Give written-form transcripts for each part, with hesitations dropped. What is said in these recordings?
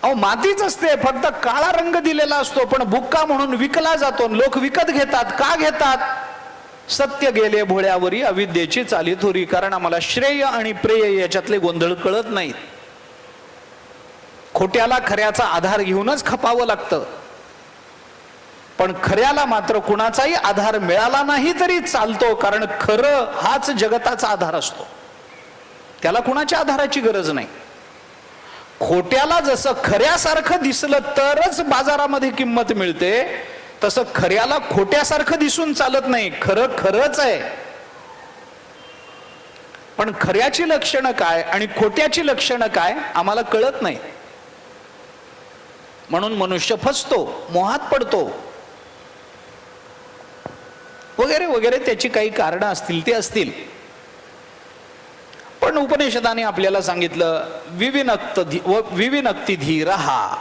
अहो मातीच असते, फक्त काळा रंग दिलेला असतो, पण बुक्का म्हणून विकला जातो, लोक विकत घेतात. का घेतात? सत्य गेले भोळ्यावरी, अविद्येची चाली थोरी. कारण आम्हाला श्रेय आणि प्रेय याच्यातले गोंधळ कळत नाहीत. खोट्याला खऱ्याचा आधार घेऊनच खपावं लागतं, पण खऱ्याला मात्र कुणाचाही आधार मिळाला नाही तरी चालतो, कारण खरं हाच जगताचा आधार असतो, त्याला कुणाच्या आधाराची गरज नाही. खोट्याला जसं खऱ्यासारखं दिसलं तरच बाजारामध्ये किंमत मिळते, तसं खऱ्याला खोट्यासारखं दिसून चालत नाही. खरं खरंच आहे, पण खऱ्याची लक्षणं काय आणि खोट्याची लक्षणं काय आम्हाला कळत नाही. म्हणून मनुष्य फसतो, मोहात पडतो, वगैरे वगैरे. त्याची काही कारणं असतील ते असतील, पण उपनिषदाने आपल्याला सांगितलं विविनक्ती धीर. हा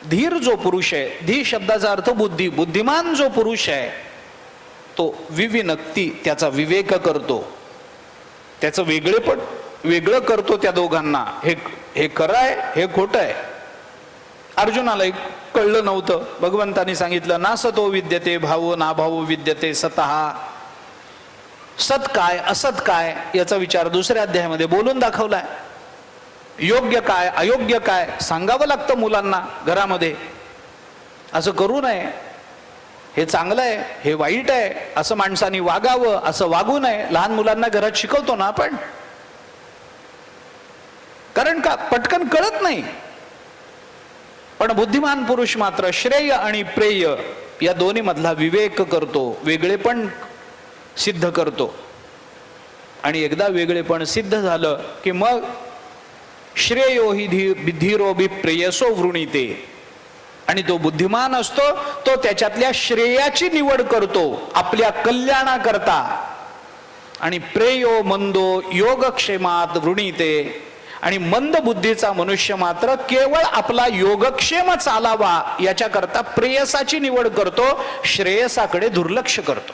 धीर जो पुरुष आहे, धी शब्दाचा अर्थ बुद्धी, बुद्धिमान जो पुरुष आहे तो विविनक्ती, त्याचा विवेक करतो, त्याचं वेगळेपण वेगळं करतो त्या दोघांना. हे खरं आहे, हे खोटं आहे. अर्जुनाला एक कळलं नव्हतं. भगवंतानी सांगितलं ना सतो विद्यते भावो ना भावो विद्यते सतः. सत काय असत काय याचा विचार दुसऱ्या अध्यायामध्ये बोलून दाखवलाय. योग्य काय अयोग्य काय सांगावं लागतं मुलांना घरामध्ये. असं करू नये, हे चांगलं आहे, हे वाईट आहे, असं माणसांनी वागावं, असं वागू नये. लहान मुलांना घरात शिकवतो ना आपण, कारण का पटकन कळत नाही. पण बुद्धिमान पुरुष मात्र श्रेय आणि प्रेय या दोन्ही मधला विवेक करतो, वेगळेपण सिद्ध करतो. आणि एकदा वेगळेपण सिद्ध झालं की मग श्रेयो ही धीरो प्रेयसो वृणीते. आणि तो बुद्धिमान असतो, तो त्याच्यातल्या श्रेयाची निवड करतो आपल्या कल्याणाकरता. आणि प्रेयो मंदो योगक्षेमात वृणीते. आणि मंद बुद्धीचा मनुष्य मात्र केवळ आपला योगक्षेम चालावा याच्याकरता प्रेयसाची निवड करतो, श्रेयसाकडे दुर्लक्ष करतो.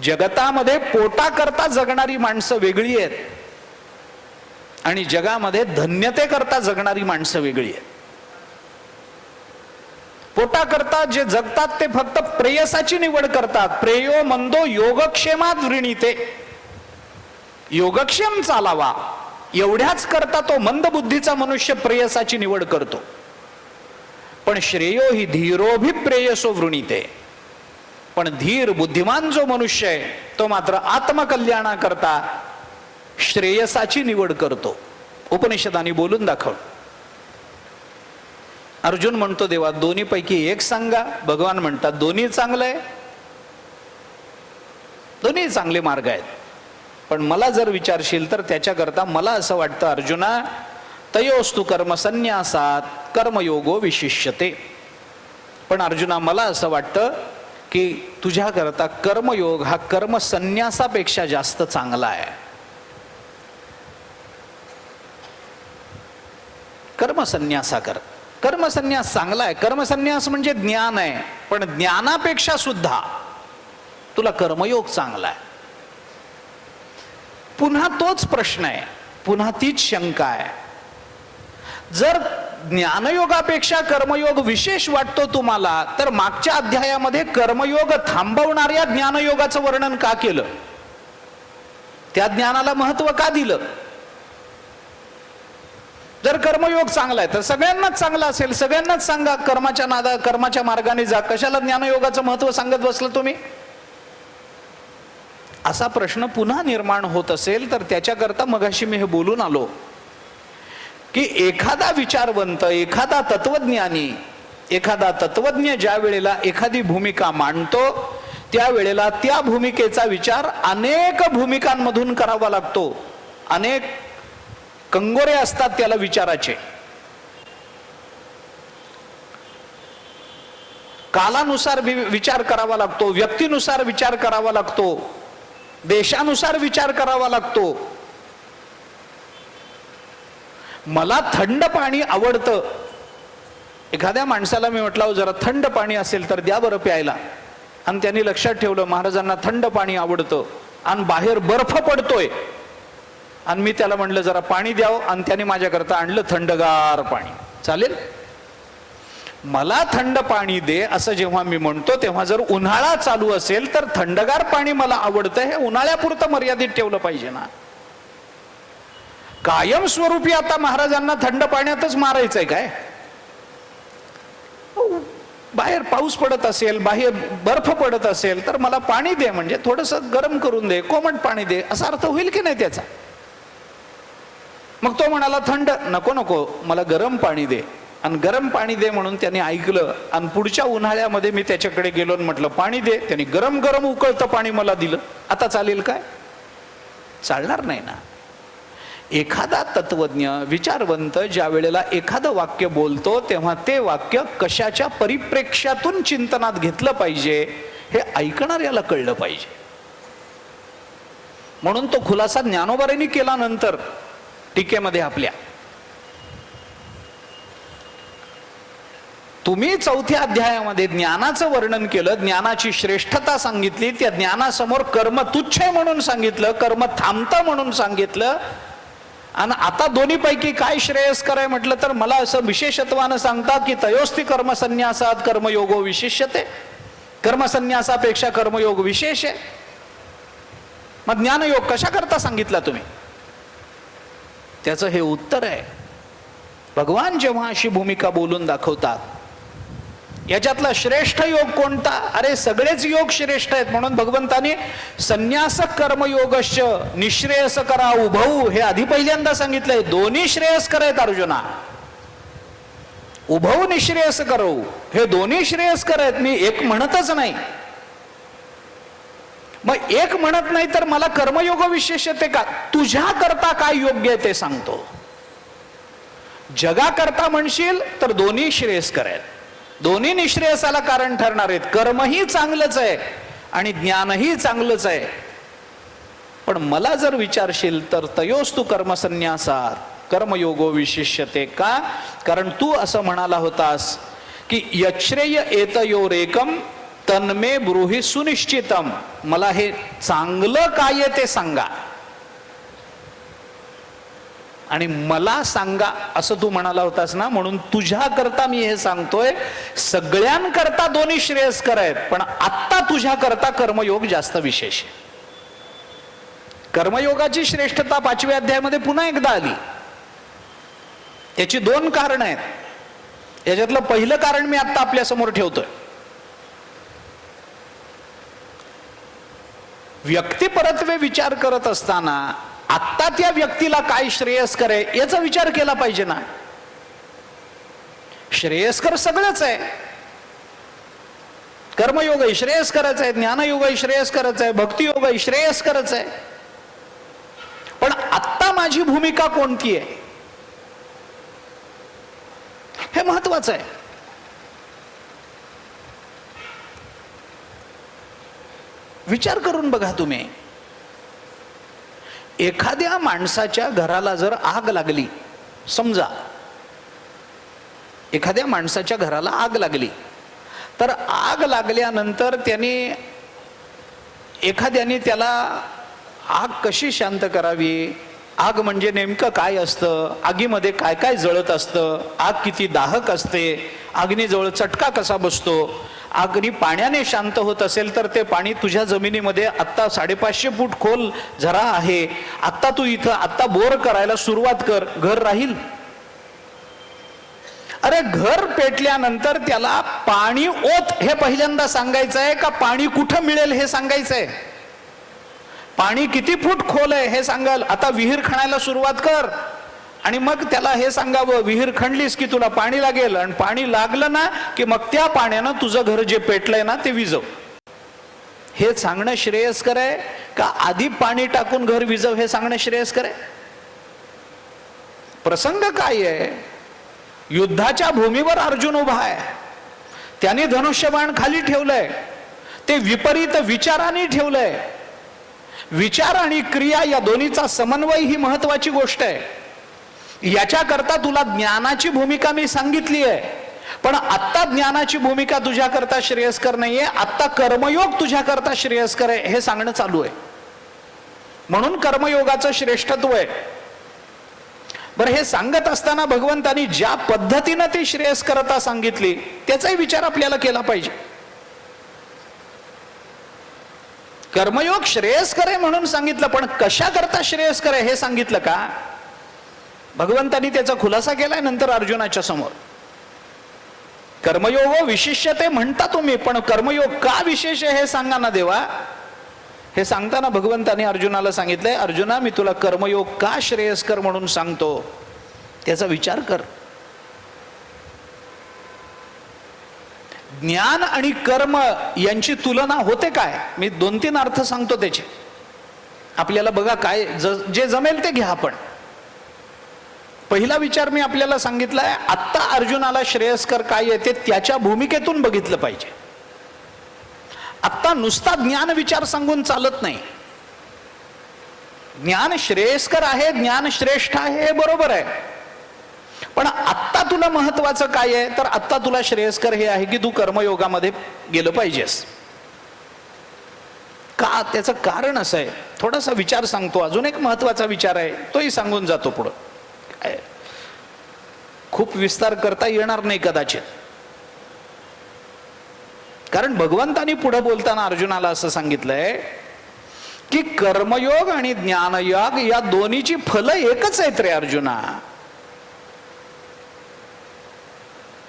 जगतामध्ये पोटाकरता जगणारी माणसं वेगळी आहेत आणि जगामध्ये धन्यतेकरता जगणारी माणसं वेगळी आहेत. पोटाकरता जे जगतात ते फक्त प्रेयसाची निवड करतात. प्रेयो मंदो योगक्षेमात वृणीते. योगक्षेम चालावा एवढ्याच करता तो मंद बुद्धीचा मनुष्य प्रेयसाची निवड करतो. पण श्रेयो ही धीरोभिप्रेयसो वृणीते. पण धीर बुद्धिमान जो मनुष्य आहे तो मात्र आत्मकल्याणाकरता श्रेयसाची निवड करतो. उपनिषदांनी बोलून दाखव. अर्जुन म्हणतो देवा दोन्ही पैकी एक सांगा. भगवान म्हणतात दोन्ही चांगलं आहे, दोन्ही चांगले मार्ग आहेत. पण मला जर विचारशील तर त्याच्याकरता मला असं वाटतं अर्जुना, तयोस्तु कर्म संन्यासात कर्मयोगो विशिष्यते. पण अर्जुना मला असं वाटतं की तुझ्याकरता कर्मयोग हा कर्म संन्यासापेक्षा जास्त चांगला आहे. कर्मसन्यासाकर कर्मसन्यास चांगला आहे. कर्मसन्यास म्हणजे ज्ञान आहे, पण ज्ञानापेक्षा सुद्धा तुला कर्मयोग चांगला आहे. पुन्हा तोच प्रश्न आहे, पुन्हा तीच शंका आहे. जर ज्ञानयोगापेक्षा कर्मयोग विशेष वाटतो तुम्हाला, तर मागच्या अध्यायामध्ये कर्मयोग थांबवणाऱ्या ज्ञानयोगाचं वर्णन का केलं? त्या ज्ञानाला महत्व का दिलं? जर कर्मयोग चांगला आहे तर सगळ्यांनाच चांगला असेल, सगळ्यांनाच सांगा कर्माच्या मार्गाने जा. कशाला ज्ञानयोगाचं महत्व सांगत बसलं तुम्ही? असा प्रश्न पुन्हा निर्माण होत असेल तर त्याच्याकरता मगाशी मी हे बोलून आलो की एखादा विचारवंत, एखादा तत्वज्ञानी, एखादा तत्वज्ञ ज्या वेळेला एखादी भूमिका मांडतो त्यावेळेला त्या भूमिकेचा विचार अनेक भूमिकांमधून करावा लागतो. अनेक कंगोरे असतात त्याला विचाराचे. कालानुसार विचार करावा लागतो, व्यक्तीनुसार विचार करावा लागतो, देशानुसार विचार करावा लागतो. मला थंड पाणी आवडतं. एखाद्या माणसाला मी म्हटलं जरा थंड पाणी असेल तर द्या बरं प्यायला, आणि त्यांनी लक्षात ठेवलं महाराजांना थंड पाणी आवडतं आणि बाहेर बर्फ पडतोय आणि मी त्याला म्हणलं जरा पाणी द्यावं, आणि त्याने माझ्याकरता आणलं थंडगार पाणी. चालेल? मला थंड पाणी दे असं जेव्हा मी म्हणतो, तेव्हा जर उन्हाळा चालू असेल तर थंडगार पाणी मला आवडतं हे उन्हाळ्यापुरतं मर्यादित ठेवलं पाहिजे ना. कायमस्वरूपी आता महाराजांना थंड पाण्यातच मारायचंय काय? बाहेर पाऊस पडत असेल, बाहेर बर्फ पडत असेल तर मला पाणी दे, म्हणजे थोडंसं गरम करून दे, कोमट पाणी दे, असा अर्थ होईल की नाही त्याचा? मग तो म्हणाला थंड नको नको, मला गरम पाणी दे. आणि गरम पाणी दे म्हणून त्याने ऐकलं, आणि पुढच्या उन्हाळ्यामध्ये मी त्याच्याकडे गेलो आणि म्हटलं पाणी दे, त्याने गरम गरम उकळतं पाणी मला दिलं. आता चालेल काय? चालणार नाही ना. एखादा तत्वज्ञ विचारवंत ज्या वेळेला एखादं वाक्य बोलतो तेव्हा ते वाक्य कशाच्या परिप्रेक्ष्यातून चिंतनात घेतलं पाहिजे हे ऐकणाऱ्याला कळलं पाहिजे. म्हणून तो खुलासा ज्ञानोबांनी केला नंतर टीकेमध्ये आपल्या. तुम्ही 4थ्या अध्यायामध्ये ज्ञानाचं वर्णन केलं, ज्ञानाची श्रेष्ठता सांगितली, त्या ज्ञानासमोर कर्म तुच्छ म्हणून सांगितलं, कर्म थांबतं म्हणून सांगितलं. आणि आता दोन्हीपैकी काय श्रेयस्कर आहे म्हटलं तर मला असं विशेषत्वानं सांगता की तयोस्ती कर्मसन्यासात कर्मयोगो विशिष्यते, कर्मसन्यासापेक्षा कर्मयोग विशेष आहे. मग ज्ञानयोग कशा करता सांगितला तुम्ही? त्याचं हे उत्तर आहे. भगवान जेव्हा अशी भूमिका बोलून दाखवतात, याच्यातला श्रेष्ठ योग कोणता? अरे सगळेच योग श्रेष्ठ आहेत. म्हणून भगवंताने संन्यास कर्मयोगश्च निश्रेयस्करा उभौ हे आधी पहिल्यांदा सांगितलंय. दोन्ही श्रेयस्कर आहेत अर्जुना. उभौ निश्रेयस्कर हे दोन्ही श्रेयस्कर आहेत. मी एक म्हणतच नाही. मग एक म्हणत नाही तर मला कर्मयोग विशेषते का? तुझ्या करता काय योग्य आहे ते सांगतो. जगाकरता म्हणशील तर दोन्ही श्रेयस्कर आहेत, दोन्ही निश्रेयसाला कारण ठरणार आहेत. कर्मही चांगलंच आहे आणि ज्ञानही चांगलंच आहे. पण मला जर विचारशील तर तयोस्तु कर्मसन्यासात कर्मयोगो विशिष्यते का? कारण तू असं म्हणाला होतास की यश्रेय एतयोरेकम तन्मे ब्रूहि सुनिश्चितम. मला हे चांगलं काय ते सांगा आणि मला सांगा असं तू म्हणाला होतास ना. म्हणून तुझ्या करता मी हे सांगतोय. सगळ्यांकरता दोन्ही श्रेयस्कर आहेत, पण आत्ता तुझ्या करता कर्मयोग जास्त विशेष आहे. कर्मयोगाची श्रेष्ठता 5व्या अध्यायामध्ये पुन्हा एकदा आली. याची 2 कारण आहेत. याच्यातलं पहिलं कारण मी आता आपल्या समोर ठेवतोय. व्यक्तिपरत्वे विचार करत असताना आत्ता त्या व्यक्तीला काय श्रेयस्कर आहे याचा विचार केला पाहिजे ना. श्रेयस्कर सगळंच आहे. कर्मयोगही श्रेयस्करच आहे, ज्ञानयोगही श्रेयस्करच आहे, भक्तियोगही श्रेयस्करच आहे. पण आत्ता माझी भूमिका कोणती आहे हे महत्वाचं आहे. विचार करून बघा तुम्ही. एखाद्या माणसाच्या घराला जर आग लागली, समजा एखाद्या माणसाच्या घराला आग लागली, तर आग लागल्यानंतर एखाद्याने त्याला आग कशी शांत करावी, आग म्हणजे नेमकं काय असतं, आगीमध्ये काय काय जळत असतं, आग किती दाहक असते, अग्नीजवळ चटका कसा बसतो, अग्नी पाण्याने शांत होत असेल तर ते पाणी तुझ्या जमिनीमध्ये आत्ता 550 फूट खोल झरा आहे, आत्ता तू इथं आत्ता बोर करायला सुरुवात कर, घर राहील? अरे घर पेटल्यानंतर त्याला पाणी ओत हे पहिल्यांदा सांगायचं आहे का पाणी कुठं मिळेल हे सांगायचं आहे? पाणी किती फूट खोल आहे हे सांगाल. आता विहीर खणायला सुरुवात कर आणि मग त्याला हे सांगावं, विहीर खणलीस की तुला पाणी लागेल, आणि पाणी लागलं ना की मग त्या पाण्यानं तुझं घर जे पेटलंय ना ते विझव. हे सांगणं श्रेयस्कर आहे का आधी पाणी टाकून घर विझव हे सांगणं श्रेयस्कर आहे? प्रसंग काय आहे? युद्धाच्या भूमीवर अर्जुन उभा आहे, त्याने धनुष्यबाण खाली ठेवलंय, ते विपरीत विचाराने ठेवलंय. विचार आणि क्रिया या दोन्हीचा समन्वय ही महत्वाची गोष्ट आहे. याच्याकरता तुला ज्ञानाची भूमिका मी सांगितली आहे, पण आत्ता ज्ञानाची भूमिका तुझ्याकरता श्रेयस्कर नाहीये, आत्ता कर्मयोग तुझ्याकरता श्रेयस्कर आहे हे सांगणं चालू आहे. म्हणून कर्मयोगाचं श्रेष्ठत्व आहे. बरं, हे सांगत असताना भगवंतांनी ज्या पद्धतीनं ती श्रेयस्करता सांगितली त्याचाही विचार आपल्याला केला पाहिजे. कर्मयोग श्रेयस्कर आहे म्हणून सांगितलं, पण कशा करता श्रेयस्कर आहे हे सांगितलं का? भगवंतांनी त्याचा खुलासा केलाय नंतर अर्जुनाच्या समोर. कर्मयोग विशिष्यते म्हणता तुम्ही, पण कर्मयोग का विशेष आहे हे सांगा ना देवा. हे सांगताना भगवंतांनी अर्जुनाला सांगितलंय, अर्जुना मी तुला कर्मयोग का श्रेयस्कर म्हणून सांगतो त्याचा विचार कर. ज्ञान आणि कर्म यांची तुलना होते काय? मी 2-3 अर्थ सांगतो त्याचे, आपल्याला बघा काय जे जमेल ते घ्या. आपण पहिला विचार मी आपल्याला सांगितलाय, आत्ता अर्जुनाला श्रेयस्कर काय आहे ते त्याच्या भूमिकेतून बघितलं पाहिजे. आत्ता नुसता ज्ञान विचार सांगून चालत नाही. ज्ञान श्रेयस्कर आहे, ज्ञान श्रेष्ठ आहे हे बरोबर आहे, पण आत्ता तुला महत्वाचं काय आहे? तर आत्ता तुला श्रेयस्कर हे आहे की तू कर्मयोगामध्ये गेलं पाहिजेस. का? त्याचं कारण असं आहे, थोडासा विचार सांगतो. अजून एक महत्वाचा विचार आहे, तोही सांगून जातो पुढं. खूप विस्तार करता येणार नाही कदाचित, कारण भगवंतानी पुढे बोलताना अर्जुनाला असं सांगितलंय की कर्मयोग आणि ज्ञानयोग या दोन्हीची फलं एकच आहेत रे अर्जुना.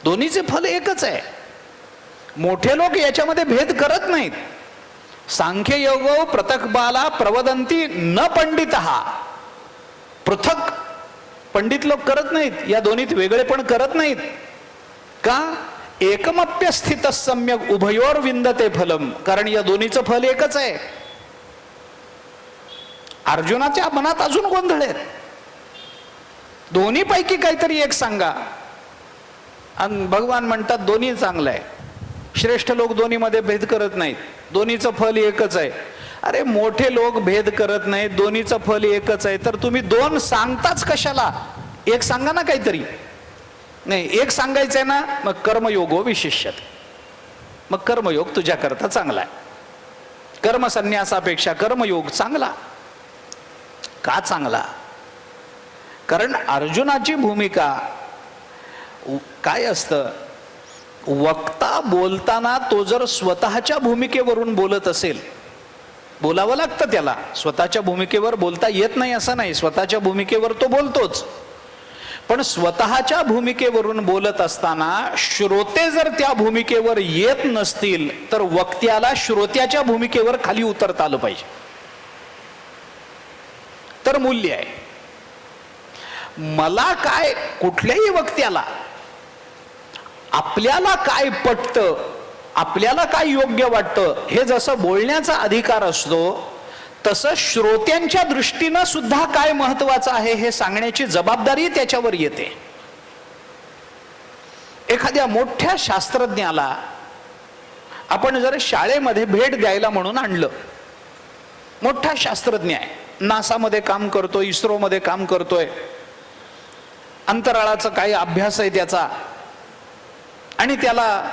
दोन्हीचे फल एकच आहे. मोठे लोक याच्यामध्ये भेद करत नाहीत. सांख्य योगो पृथक बाला प्रवदंती न पंडितहा. पृथक पंडित लोक करत नाहीत, या दोन्हीत वेगळे पण करत नाहीत. का? एकमप्य स्थित सम्यक उभयोर विंदते फलम. कारण या दोन्हीचं फल एकच आहे. अर्जुनाच्या मनात अजून गोंधळ आहेत. दोन्ही पैकी काहीतरी एक सांगा. आणि भगवान म्हणतात दोन्ही चांगलं आहे. श्रेष्ठ लोक दोन्हीमध्ये भेद करत नाहीत, दोन्हीचं फल एकच आहे. अरे मोठे लोक भेद करत नाहीत, दोन्हीचं फल एकच आहे, तर तुम्ही दोन सांगताच कशाला? एक सांगा ना काहीतरी. नाही, एक सांगायचंय ना, मग कर्मयोगो विशिष्यत. मग कर्मयोग तुझ्या करता चांगला आहे. कर्मसन्यासापेक्षा कर्मयोग चांगला. का चांगला? कारण अर्जुनाची भूमिका काय असतं, वक्ता बोलताना तो जर स्वतःच्या भूमिकेवरून बोलत असेल, बोलावं लागतं त्याला. स्वतःच्या भूमिकेवर बोलता येत नाही असं नाही, स्वतःच्या भूमिकेवर तो बोलतोच. पण स्वतःच्या भूमिकेवरून बोलत असताना श्रोते जर त्या भूमिकेवर येत नसतील तर वक्त्याला श्रोत्याच्या भूमिकेवर खाली उतरता आलं पाहिजे, तर मूल्य आहे. मला काय, कुठल्याही वक्त्याला आपल्याला काय पटतं, आपल्याला काय योग्य वाटतं हे जसं बोलण्याचा अधिकार असतो, तसं श्रोत्यांच्या दृष्टीनं सुद्धा काय महत्वाचं आहे हे सांगण्याची जबाबदारी त्याच्यावर येते. एखाद्या मोठ्या शास्त्रज्ञाला आपण जर शाळेमध्ये भेट द्यायला म्हणून आणलं, मोठा शास्त्रज्ञ आहे, नासामध्ये काम करतोय, इस्रोमध्ये काम करतोय, अंतराळाचा काही अभ्यास आहे त्याचा, आणि त्याला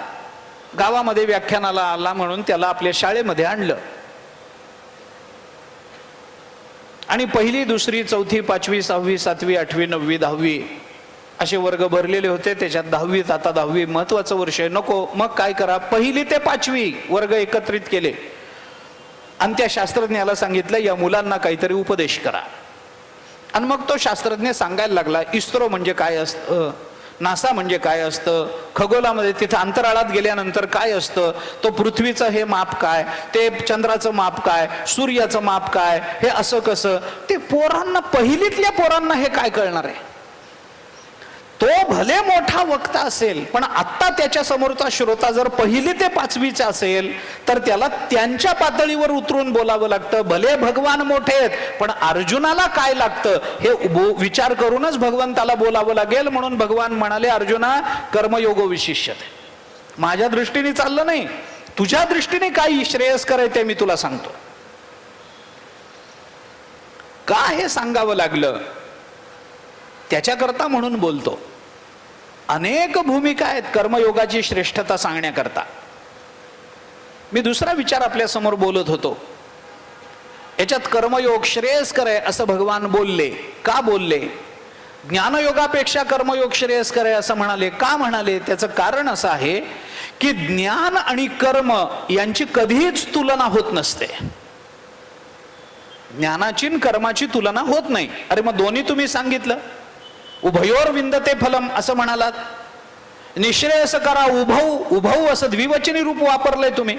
गावामध्ये व्याख्यानाला आला म्हणून त्याला आपल्या शाळेमध्ये आणलं. आणि 1ली, 2री, 4थी, 5वी, 6वी, 7वी, 8वी, 9वी, 10वी असे वर्ग भरलेले होते. त्याच्यात 10वीत, आता 10वी महत्वाचं वर्ष आहे, नको. मग काय करा, 1ली ते 5वी वर्ग एकत्रित केले आणि त्या शास्त्रज्ञाला सांगितलं या मुलांना काहीतरी उपदेश करा. आणि मग तो शास्त्रज्ञ सांगायला लागला इस्रो म्हणजे काय असतं, नासा म्हणजे काय असतं, खगोलामध्ये तिथं अंतराळात गेल्यानंतर काय असतं, तो पृथ्वीचं हे माप काय, ते चंद्राचं माप काय, सूर्याचं माप काय, हे असं कसं. ते पोरांना, 1लीतल्या पोरांना हे काय कळणार आहे? तो भले मोठा वक्ता असेल, पण आत्ता त्याच्या समोरचा श्रोता जर 1ली ते 5वीचा असेल तर त्याला त्यांच्या पातळीवर उतरून बोलावं लागतं. भले भगवान मोठे आहेत, पण अर्जुनाला काय लागतं हे विचार करूनच भगवंताला बोलावं लागेल. म्हणून भगवान म्हणाले, अर्जुना कर्मयोगो विशिष्यते. माझ्या दृष्टीने चाललं नाही, तुझ्या दृष्टीने काय श्रेयस्कर आहे ते मी तुला सांगतो. का हे सांगावं लागलं त्याच्याकरता म्हणून बोलतो. अनेक भूमिका आहेत कर्मयोगाची श्रेष्ठता सांगण्याकरता. मी दुसरा विचार आपल्या समोर बोलत होतो. याच्यात कर्मयोग श्रेयस्कर आहे असं भगवान बोलले. का बोलले? ज्ञानयोगापेक्षा कर्मयोग श्रेयस्कर आहे असं म्हणाले. का म्हणाले? त्याचं कारण असं आहे की ज्ञान आणि कर्म यांची कधीच तुलना होत नसते. ज्ञानाची आणि कर्माची तुलना होत नाही. अरे मग दोन्ही तुम्ही सांगितलं, उभयोर विंदते फलम असं म्हणालात, निश्रेयस करा उभौ उभौ असं द्विवचनी रूप वापरलंय तुम्ही.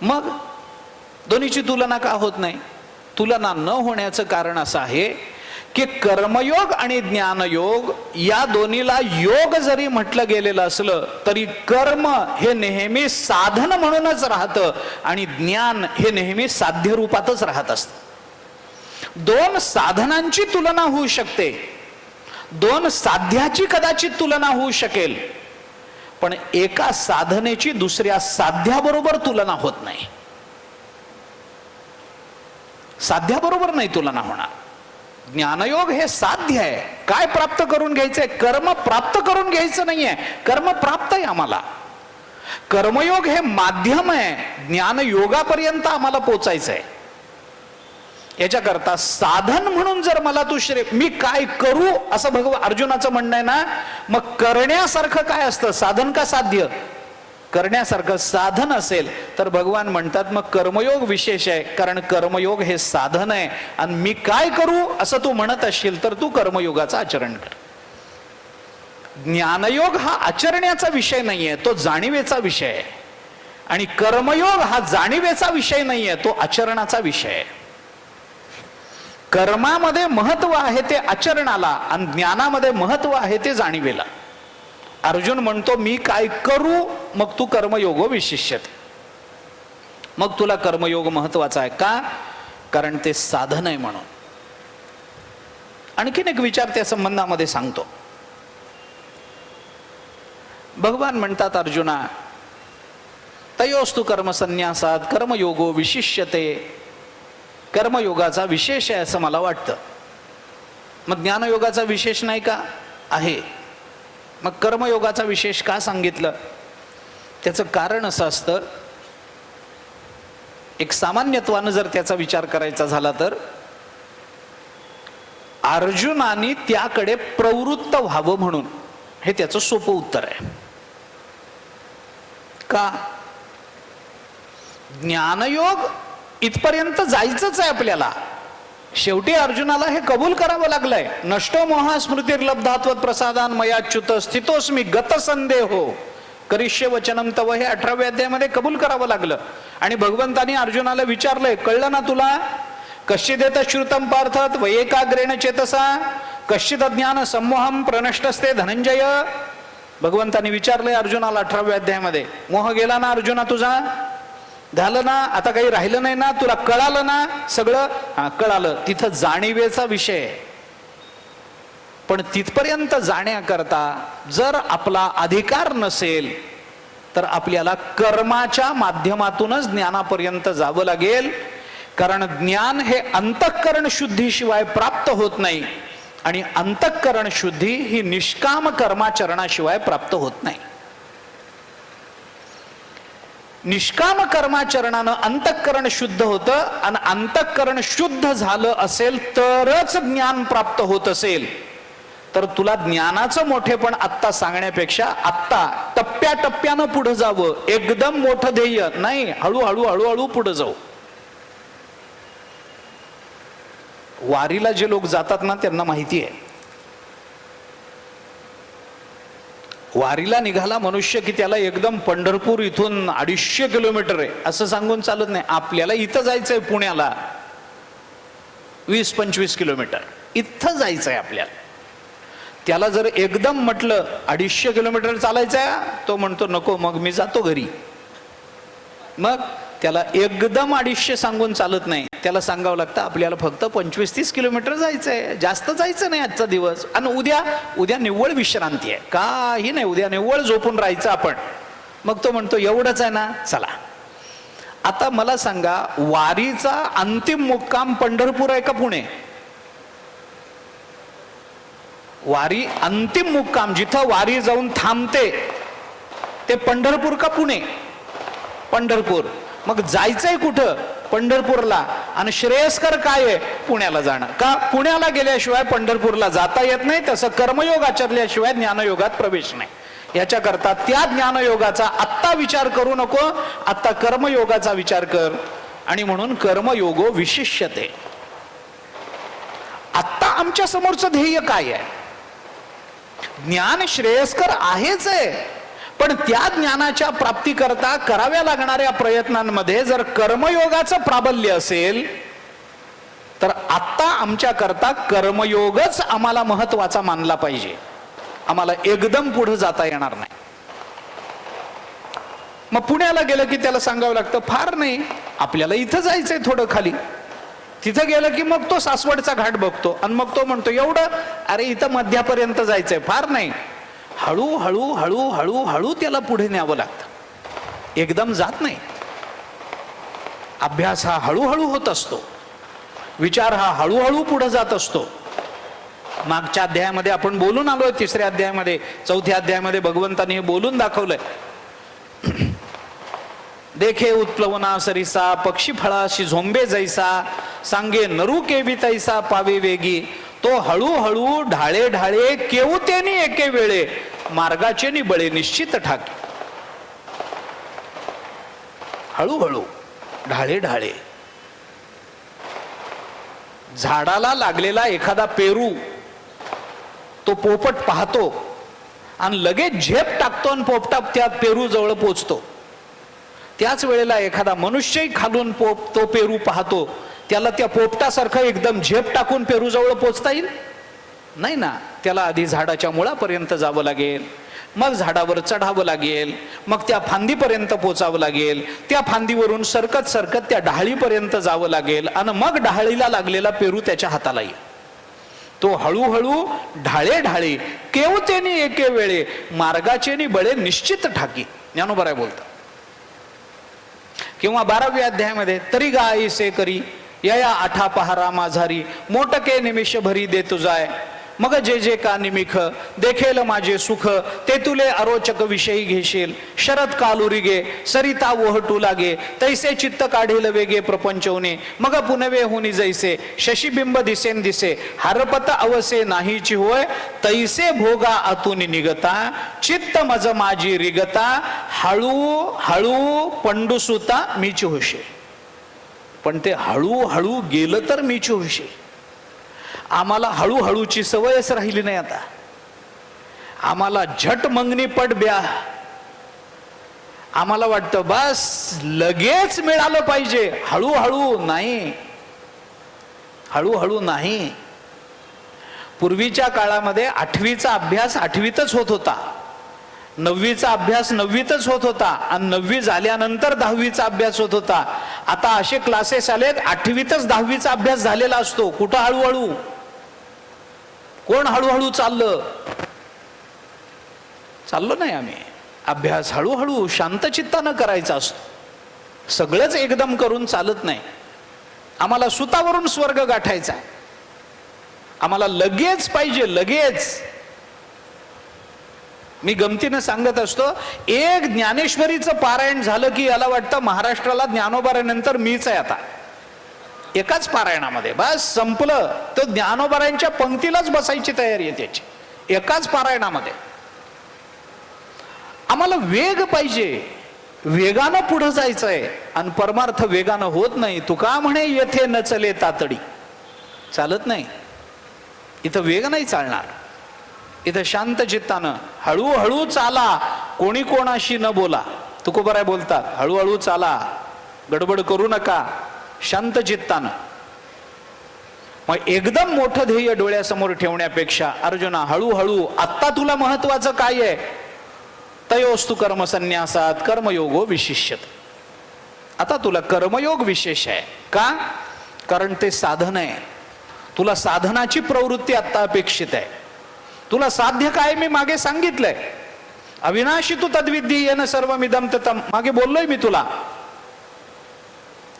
मग दोन्हीची तुलना का होत नाही? तुलना न होण्याचं कारण असं आहे की कर्मयोग आणि ज्ञानयोग या दोन्हीला योग जरी म्हटलं गेलेलं असलं तरी कर्म हे नेहमी साधन म्हणूनच राहतं आणि ज्ञान हे नेहमी साध्य रूपातच राहत असतं. दोन साधनांची तुलना होऊ शकते, दोन साध्याची कदाचित तुलना होऊ शकेल, पण एका साधनेची दुसऱ्या साध्याबरोबर तुलना होत नाही. साध्याबरोबर नाही तुलना होणार. ज्ञानयोग हे साध्य आहे. काय प्राप्त करून घ्यायचंय? कर्म प्राप्त करून घ्यायचं नाहीये, कर्म प्राप्त आहे आम्हाला. कर्मयोग हे माध्यम आहे, ज्ञानयोगापर्यंत आम्हाला पोचायचंय. याच्याकरता साधन म्हणून जर मला तू मी काय करू असं अर्जुनाचं म्हणणं आहे ना, मग करण्यासारखं काय असतं? साधन का साध्य? करण्यासारखं साधन असेल तर भगवान म्हणतात मग कर्मयोग विशेष आहे, कारण कर्मयोग हे साधन आहे. आणि मी काय करू असं तू म्हणत असशील तर तू कर्मयोगाचं आचरण कर. ज्ञानयोग हा आचरण्याचा विषय नाहीये, तो जाणीवेचा विषय आहे. आणि कर्मयोग हा जाणीवेचा विषय नाहीये, तो आचरणाचा विषय आहे. कर्मामध्ये महत्व आहे ते आचरणाला आणि ज्ञानामध्ये महत्व आहे ते जाणीवेला. अर्जुन म्हणतो मी काय करू, मग तू कर्मयोग विशिष्यते. मग तुला कर्मयोग महत्वाचा आहे का? कारण ते साधन आहे म्हणून. आणखीन एक विचार त्या संबंधामध्ये सांगतो. भगवान म्हणतात अर्जुना, तयोस्तु कर्मसन्यासात कर्मयोगो विशिष्यते. कर्मयोगाचा विशेष आहे असं मला वाटतं. मग ज्ञानयोगाचा विशेष नाही का? आहे. मग कर्मयोगाचा विशेष का सांगितलं? त्याचं कारण असं असतं, एक सामान्यत्वानं जर त्याचा विचार करायचा झाला तर अर्जुनाने त्याकडे प्रवृत्त व्हावं म्हणून, हे त्याचं सोपं उत्तर आहे. का? ज्ञानयोग इथपर्यंत जायचंच आहे आपल्याला. शेवटी अर्जुनाला हे कबूल करावं लागलंय. नष्टो मोहा स्मृतिर्लब्धात्वत प्रसादान मयाच्युत स्थितोस्मी गत संदेहो करिष्य वचनम तव, हे 18व्या अध्यायामध्ये कबूल करावं लागलं. आणि भगवंतानी अर्जुनाला विचारलंय, कळलं ना तुला? कश्चिदेत श्रुतम पार्थत वैकाग्रेण चेतसा कश्चित ज्ञान सम्मोहम प्रनष्टस्ते धनंजय. भगवंतानी विचारलंय अर्जुनाला 18व्या अध्यायामध्ये, मोह गेला ना अर्जुना तुझा? झालं ना? आता काही राहिलं नाही ना? तुला कळालं ना सगळं? हा, कळालं. तिथं जाणीवेचा विषय. पण तिथपर्यंत जाण्याकरता जर आपला अधिकार नसेल तर आपल्याला कर्माच्या माध्यमातूनच ज्ञानापर्यंत जावं लागेल. कारण ज्ञान हे अंतःकरण शुद्धीशिवाय प्राप्त होत नाही आणि अंतःकरण शुद्धी ही निष्काम कर्माचरणाशिवाय प्राप्त होत नाही. निष्काम कर्माचरणानं अंतःकरण शुद्ध होतं आणि अंतःकरण शुद्ध झालं असेल तरच ज्ञान प्राप्त होत असेल. तर तुला ज्ञानाचं मोठेपण आत्ता सांगण्यापेक्षा आत्ता टप्प्याटप्प्यानं पुढे जावं. एकदम मोठं ध्येय नाही, हळूहळू हळूहळू पुढे जाऊ. वारीला जे लोक जातात ना त्यांना माहिती आहे, वारीला निघाला मनुष्य की त्याला एकदम पंढरपूर इथून 250 किलोमीटर आहे असं सांगून चालत नाही. आपल्याला इथं जायचंय, पुण्याला 20-25 किलोमीटर इथं जायचंय आपल्याला. त्याला जर एकदम म्हटलं 250 किलोमीटर चालायचंय, तो म्हणतो नको, मग मी जातो घरी. मग त्याला एकदम 250 सांगून चालत नाही. त्याला सांगावं लागतं आपल्याला फक्त 25-30 किलोमीटर जायचंय, जास्त जायचं नाही आजचा दिवस. आणि उद्या निव्वळ विश्रांती आहे, काही नाही, उद्या निव्वळ झोपून राहायचं आपण. मग तो म्हणतो एवढंच आहे ना, चला. आता मला सांगा, वारीचा अंतिम मुक्काम पंढरपूर आहे का पुणे? वारी अंतिम मुक्काम जिथं वारी जाऊन थांबते ते पंढरपूर का पुणे? पंढरपूर. मग जायचंय कुठं? पंढरपूरला. आणि श्रेयस्कर काय आहे? पुण्याला जाणं. का? पुण्याला गेल्याशिवाय पंढरपूरला जाता येत नाही. तसं कर्मयोग आचरल्याशिवाय ज्ञानयोगात प्रवेश नाही. याच्याकरता त्या ज्ञानयोगाचा आत्ता विचार करू नको, आत्ता कर्मयोगाचा विचार कर. आणि म्हणून कर्मयोगो विशिष्यते. आत्ता आमच्या समोरचं ध्येय काय आहे? ज्ञान श्रेयस्कर आहेच आहे, पण त्या ज्ञानाच्या प्राप्तीकरता कराव्या लागणाऱ्या प्रयत्नांमध्ये जर कर्मयोगाचं प्राबल्य असेल तर आत्ता आमच्या करता कर्मयोगच आम्हाला महत्वाचा मानला पाहिजे. आम्हाला एकदम पुढे जाता येणार नाही. मग पुण्याला गेलं की त्याला सांगावं लागतं फार नाही, आपल्याला इथं जायचंय थोडं खाली. तिथं गेलं की मग तो सासवडचा घाट बघतो आणि मग तो म्हणतो एवढं, अरे इथं मध्यापर्यंत जायचंय, फार नाही. हळूहळू हळूहळू हळू त्याला पुढे न्यावं लागतं, एकदम जात नाही. अभ्यास हा हळूहळू होत असतो, विचार हा हळूहळू पुढे जात असतो. मागच्या अध्यायामध्ये आपण बोलून आलोय, तिसऱ्या अध्यायामध्ये, चौथ्या अध्यायामध्ये भगवंतांनी हे बोलून दाखवलंय. देखे उत्प्लवना सरिसा, पक्षी फळाशी झोंबे जैसा, सांगे नरू केवी तैसा पावे वेगी. तो हळूहळू ढाळे ढाळे केवतेनी एके वेळे, मार्गाचे नि बळे निश्चित ठाके. हळूहळू ढाळे ढाळे. झाडाला लागलेला एखादा पेरू तो पोपट पाहतो आणि लगेच झेप टाकतो आणि पोपटा त्या पेरू जवळ पोचतो. त्याच वेळेला एखादा मनुष्यही खालून तो पेरू पाहतो, त्याला त्या पोपटासारखं एकदम झेप टाकून पेरू जवळ पोचता येईल? नाही ना. त्याला आधी झाडाच्या मुळापर्यंत जावं लागेल, मग झाडावर चढावं लागेल, मग त्या फांदीपर्यंत पोचावं लागेल, त्या फांदीवरून सरकत सरकत त्या डहाळीपर्यंत जावं लागेल आणि मग डहाळीला लागलेला पेरू त्याच्या हाताला येईल. तो हळूहळू ढाळे ढाळे केवतेनी एके वेळे, मार्गाचे नि बळे निश्चित ठाकी. ज्ञानोबा बोलतात. किंवा 12व्या अध्यायामध्ये तरी गाई से करी या आठा पहारा माझारी, मोटके निमिष भरी दे तुझाय, मग जे जे का निमिख देखेल माझे सुख, ते तुले अरोचक विषयी घेशील. शरद कालुरी गे सरिता ओहटू लागे, तैसे चित्त काढेल वेगे प्रपंचवने, मग पुनवे होनी जैसे शशिबिंब दिसेन दिसे, हरपत अवसे नाहीची होय, तैसे भोगा आतून निगता, चित्त मज माझी रिगता, हळू हळू पंडुसुता मीच होशे. पण ते हळूहळू गेलं तर मीच होशे. आम्हाला हळूहळूची सवयच राहिली नाही. आता आम्हाला झट मंगनी पट ब्या. आम्हाला वाटतं बस लगेच मिळालं पाहिजे. हळूहळू नाही, हळूहळू नाही. पूर्वीच्या काळामध्ये 8वीचा अभ्यास 8वीतच होत होता, 9वीचा अभ्यास 9वीतच होत होता आणि 9वी झाल्यानंतर 10वीचा अभ्यास होत होता. आता असे क्लासेस आलेत 8वीतच 10वीचा अभ्यास झालेला असतो. कुठं हळूहळू? कोण हळूहळू चाललं? चाललो नाही आम्ही. अभ्यास हळूहळू शांतचित्तानं करायचा असतो. सगळंच एकदम करून चालत नाही. आम्हाला सुतावरून स्वर्ग गाठायचा आहे. आम्हाला लगेच पाहिजे, लगेच. मी गमतीनं सांगत असतो, एक ज्ञानेश्वरीचं पारायण झालं की याला वाटतं महाराष्ट्राला ज्ञानोबाऱ्यानंतर मीच आहे आता. एकाच पारायणामध्ये बस संपलं. तो ज्ञानोबाऱ्यांच्या पंक्तीलाच बसायची तयारी आहे त्याची, एकाच पारायणामध्ये. आम्हाला वेग पाहिजे, वेगानं पुढे जायचंय आणि परमार्थ वेगानं होत नाही. तुका म्हणे येथे न चले तातडी. चालत नाही इथं, वेग नाही चालणार. इथं शांत चित्तानं हळूहळू चाला, कोणी कोणाशी न बोला. तुकोबाराय बोलतात हळूहळू चाला, गडबड करू नका, शांत चित्तानं. मग एकदम मोठं ध्येय डोळ्यासमोर ठेवण्यापेक्षा अर्जुना हळूहळू, आत्ता तुला महत्वाचं काय आहे? तयोस्तु कर्म संन्यासात कर्मयोगो विशिष्यत. आता तुला कर्मयोग विशेष आहे का? कारण ते साधन आहे. तुला साधनाची प्रवृत्ती आता अपेक्षित आहे. तुला साध्य काय मी मागे सांगितलंय. अविनाशी तू तद्विद्धी येन सर्वमिदं ततं, मागे बोललोय मी तुला.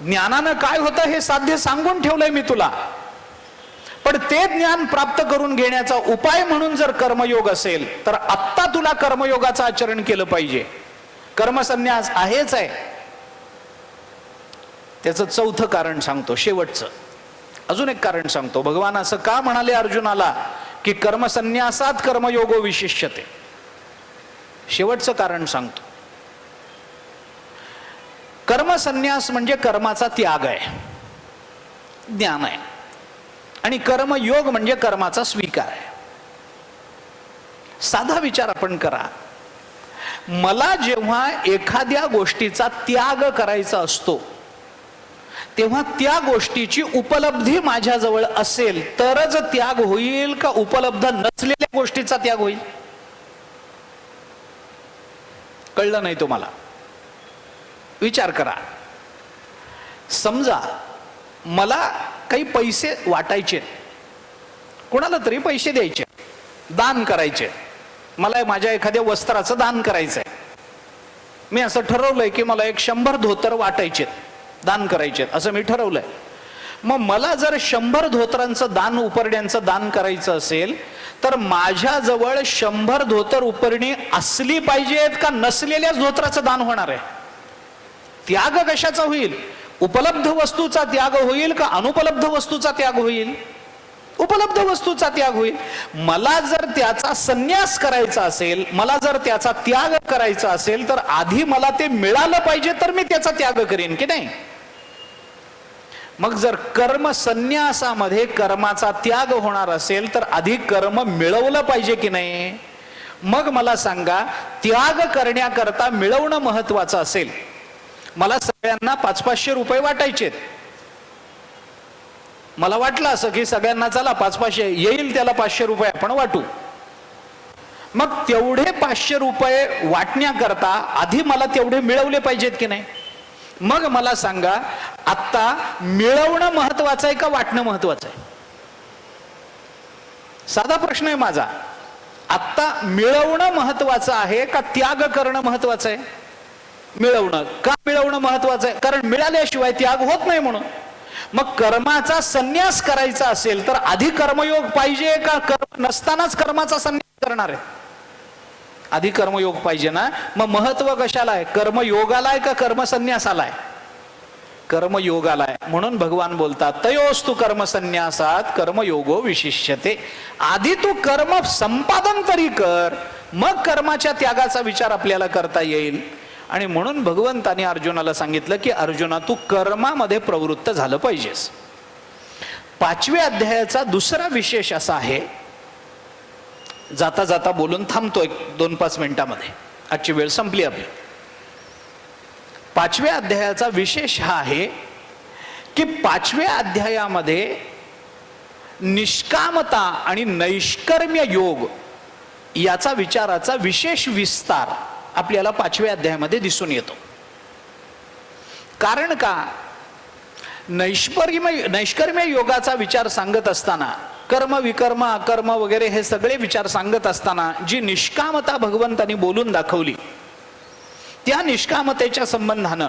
ज्ञानानं काय होतं हे साध्य सांगून ठेवलंय मी तुला. पण ते ज्ञान प्राप्त करून घेण्याचा उपाय म्हणून जर कर्मयोग असेल तर आत्ता तुला कर्मयोगाचं आचरण केलं पाहिजे. कर्मसन्यास आहेच आहे. त्याचं चौथं कारण सांगतो, शेवटचं. अजून एक कारण सांगतो. भगवान असं का म्हणाले अर्जुनाला की कर्मसन्यासात कर्मयोगो विशिष्यते? शेवटचं कारण सांगतो. कर्मसन्यास म्हणजे कर्माचा त्याग आहे, ज्ञान आहे. आणि कर्मयोग म्हणजे कर्माचा स्वीकार आहे. साधा विचार आपण करा. मला जेव्हा एखाद्या गोष्टीचा त्याग करायचा असतो तेव्हा त्या गोष्टीची उपलब्धी माझ्याजवळ असेल तरच त्याग होईल का उपलब्ध नसलेल्या गोष्टीचा त्याग होईल? कळलं नाही तुम्हाला? विचार करा. समजा मला काही पैसे वाटायचे, कोणाला तरी पैसे द्यायचे, दान करायचे. मला माझ्या एखाद्या वस्त्राचं दान करायचंय. मी असं ठरवलंय की मला 100 धोतर वाटायचे, दान करायचे, असं मी ठरवलंय. मग मला जर 100 धोतरांचं दान, उपरण्यांचं दान करायचं असेल तर माझ्याजवळ 100 धोतर उपरणी असली पाहिजेत का नसलेल्याच धोतराचं दान होणार आहे? त्याग कशाचा होईल? उपलब्ध वस्तूचा त्याग होईल का अनुपलब्ध वस्तूचा त्याग होईल? उपलब्ध वस्तूचा त्याग होईल. मला जर त्याचा संन्यास करायचा असेल, मला जर त्याचा त्याग करायचा असेल तर आधी मला ते मिळालं पाहिजे तर मी त्याचा त्याग करीन की नाही? मग जर कर्म संन्यासामध्ये कर्माचा त्याग होणार असेल तर आधी कर्म मिळवलं पाहिजे की नाही? मग मला सांगा, त्याग करण्याकरता मिळवणं महत्वाचं असेल. मला सगळ्यांना 500-500 रुपये वाटायचे. मला वाटलं असं की सगळ्यांना चला 500-500 येईल, त्याला 500 रुपये आपण वाटू. मग तेवढे 500 रुपये वाटण्याकरता आधी मला तेवढे मिळवले पाहिजेत की नाही? मग मला सांगा, आता मिळवणं महत्वाचं आहे का वाटणं महत्वाचं आहे? साधा प्रश्न आहे माझा. आता मिळवणं महत्वाचं आहे का त्याग करणं महत्वाचं आहे? मिळवणं. का मिळवणं महत्वाचं आहे? कारण मिळाल्याशिवाय त्याग होत नाही म्हणून. मग कर्माचा संन्यास करायचा असेल तर आधी कर्मयोग पाहिजे का कर्म नसतानाच कर्माचा संन्यास करणार आहे? आधी कर्मयोग पाहिजे ना. मग महत्व कशाला आहे? कर्मयोगाला आहे का कर्मसन्यासाला आहे? कर्मयोगाला आहे. म्हणून भगवान बोलतात, तयोस्तु कर्मसन्यासात कर्मयोगो विशिष्यते. आधी तू कर्म संपादन तरी कर, मग कर्माच्या त्यागाचा विचार आपल्याला करता येईल. आणि म्हणून भगवंताने अर्जुनाला सांगितलं की अर्जुना, तू कर्मामध्ये प्रवृत्त झालं पाहिजेस. 5व्या अध्यायाचा दुसरा विशेष असा आहे, जाता जाता बोलून थांबतो 2-5 मिनिटांमध्ये, आजची वेळ संपली आपली. 5व्या अध्यायाचा विशेष हा आहे की 5व्या अध्यायामध्ये निष्कामता आणि नैष्कर्म्य योग याचा विचाराचा विशेष विस्तार आपल्याला 5व्या अध्यायामध्ये दिसून येतो. कारण का? नैष्कर्म्य योगाचा विचार सांगत असताना, कर्म विकर्म अकर्म वगैरे हे सगळे विचार सांगत असताना जी निष्कामता भगवंतांनी बोलून दाखवली, त्या निष्कामतेच्या संबंधानं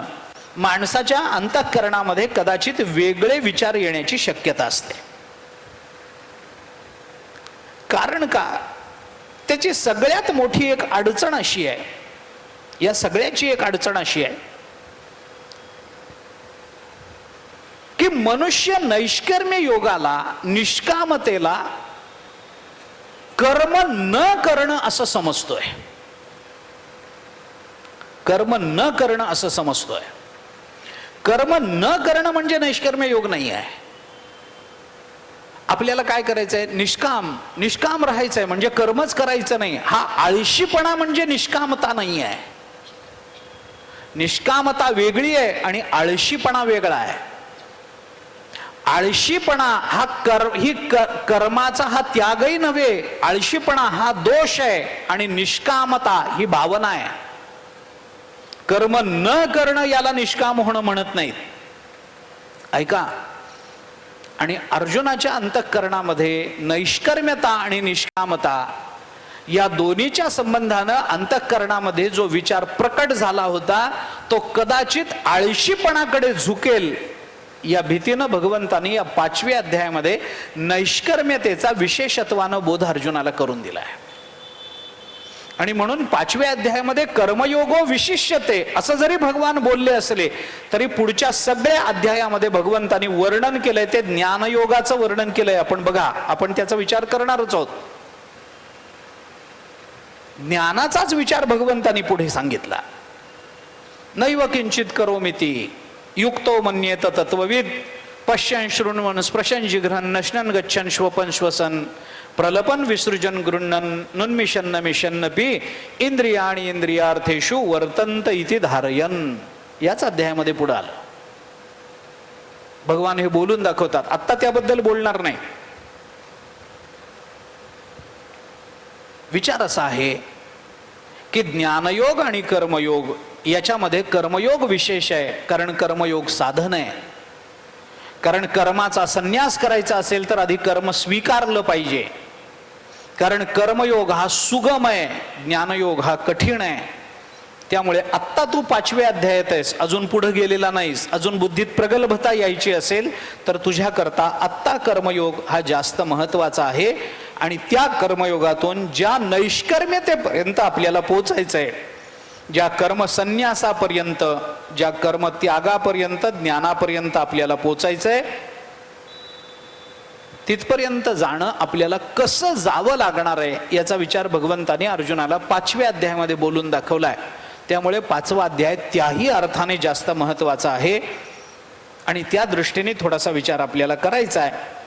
माणसाच्या अंतःकरणामध्ये कदाचित वेगळे विचार येण्याची शक्यता असते. कारण का? त्याची सगळ्यात मोठी एक अडचण अशी आहे, या सगळ्याची एक अडचण अशी आहे की मनुष्य नैष्कर्म्य योगाला, निष्कामतेला कर्म न करणं असं समजतोय. कर्म न करणं असं समजतोय. कर्म न करणं म्हणजे नैष्कर्म्य योग नाही आहे. आपल्याला काय करायचंय? निष्काम राहायचंय, म्हणजे कर्मच करायचं नाही. हा आळशीपणा म्हणजे निष्कामता नाही आहे. निष्कामता वेगळी आहे आणि आळशीपणा वेगळा आहे. आळशीपणा हा कर्माचा हा त्यागही नव्हे, आळशीपणा हा दोष आहे आणि निष्कामता ही भावना आहे. कर्म न करणं याला निष्काम होणं म्हणत नाहीत. ऐका, आणि अर्जुनाच्या अंतःकरणामध्ये नैष्कर्म्यता आणि निष्कामता या दोन्हीच्या संबंधानं अंतःकरणामध्ये जो विचार प्रकट झाला होता तो कदाचित आळशीपणाकडे झुकेल या भीतीनं भगवंतांनी या 5व्या अध्यायामध्ये नैष्कर्म्यतेचा विशेषत्वानं बोध अर्जुनाला करून दिला आहे. आणि म्हणून 5व्या अध्यायामध्ये कर्मयोगो विशिष्यते असं जरी भगवान बोलले असले तरी पुढच्या सगळ्या अध्यायामध्ये भगवंतांनी वर्णन केलंय ते ज्ञानयोगाचं वर्णन केलंय. आपण बघा, आपण त्याचा विचार करणारच आहोत. ज्ञानाचाच विचार भगवंतांनी पुढे सांगितला. नैव किंचित करोमीति युक्तो मन्येत तत्वविद पश्यन् शृण्वन् स्पृशन् जिघ्रन् नश्नन् गच्छन् श्वपन् श्वसन् प्रलपन विसृजन गृह्णन नुन्मिषन्न मिषन्नपि इंद्रियाणि इंद्रियार्थेषु वर्तन्त इति धारयन्. याच अध्यायामध्ये पुढे आलं. भगवान हे बोलून दाखवतात. आत्ता त्याबद्दल बोलणार नाही. विचार असा आहे की ज्ञानयोग आणि कर्मयोग याच्यामध्ये कर्मयोग विशेष आहे, कारण कर्मयोग साधन आहे. कारण कर्माचा संन्यास करायचा असेल तर आधी कर्म स्वीकारलं पाहिजे. कारण कर्मयोग हा सुगम आहे, ज्ञानयोग हा कठीण आहे. त्यामुळे आत्ता तू 5व्या अध्यायात आहेस, अजून पुढे गेलेला नाहीस, अजून बुद्धीत प्रगल्भता यायची असेल तर तुझ्याकरता आत्ता कर्मयोग हा जास्त महत्वाचा आहे. आणि त्या कर्मयोगातून ज्या नैष्कर्म्यतेपर्यंत आपल्याला पोहोचायचं आहे, ज्या कर्म संन्यासापर्यंत, ज्या कर्म त्यागापर्यंत, ज्ञानापर्यंत आपल्याला पोचायचंय, तिथपर्यंत जाणं आपल्याला कसं जावं लागणार आहे याचा विचार भगवंताने अर्जुनाला 5व्या अध्यायामध्ये बोलून दाखवलाय. त्यामुळे 5वा अध्याय त्याही अर्थाने जास्त महत्वाचा आहे आणि त्या दृष्टीने थोडासा विचार आपल्याला करायचा आहे.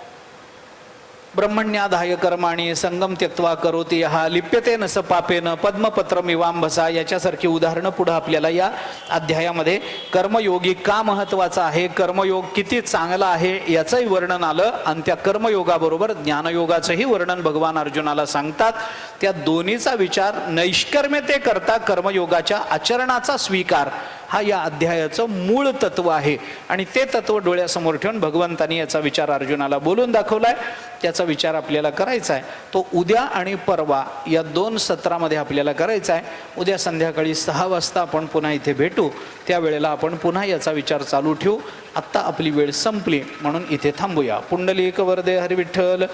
ब्रह्मण्याधाय कर्माणि संगम त्यक्त्वा करोति यः लिप्यते न स पापेन पद्मपत्रमिवांभसा याच्यासारखी उदाहरणं पुढे आपल्याला या अध्यायामध्ये कर्मयोगी का महत्वाचा आहे, कर्मयोग किती चांगला आहे याचंही वर्णन आलं. आणि त्या कर्मयोगाबरोबर ज्ञानयोगाचंही वर्णन भगवान अर्जुनाला सांगतात. त्या दोन्हीचा विचार नैष्कर्म्यते करता कर्मयोगाच्या आचरणाचा स्वीकार हा या अध्यायाचं मूळ तत्व आहे. आणि ते तत्व डोळ्यासमोर ठेवून भगवंतांनी याचा विचार अर्जुनाला बोलून दाखवलाय. त्याचा विचार आपल्याला करायचा आहे. तो उद्या आणि परवा या 2 सत्रामध्ये आपल्याला करायचा आहे. उद्या संध्याकाळी 6 वाजता आपण पुन्हा इथे भेटू. त्यावेळेला आपण पुन्हा याचा विचार चालू ठेवू. आत्ता आपली वेळ संपली म्हणून इथे थांबूया. पुंडलिक वरदे हरी विठ्ठल.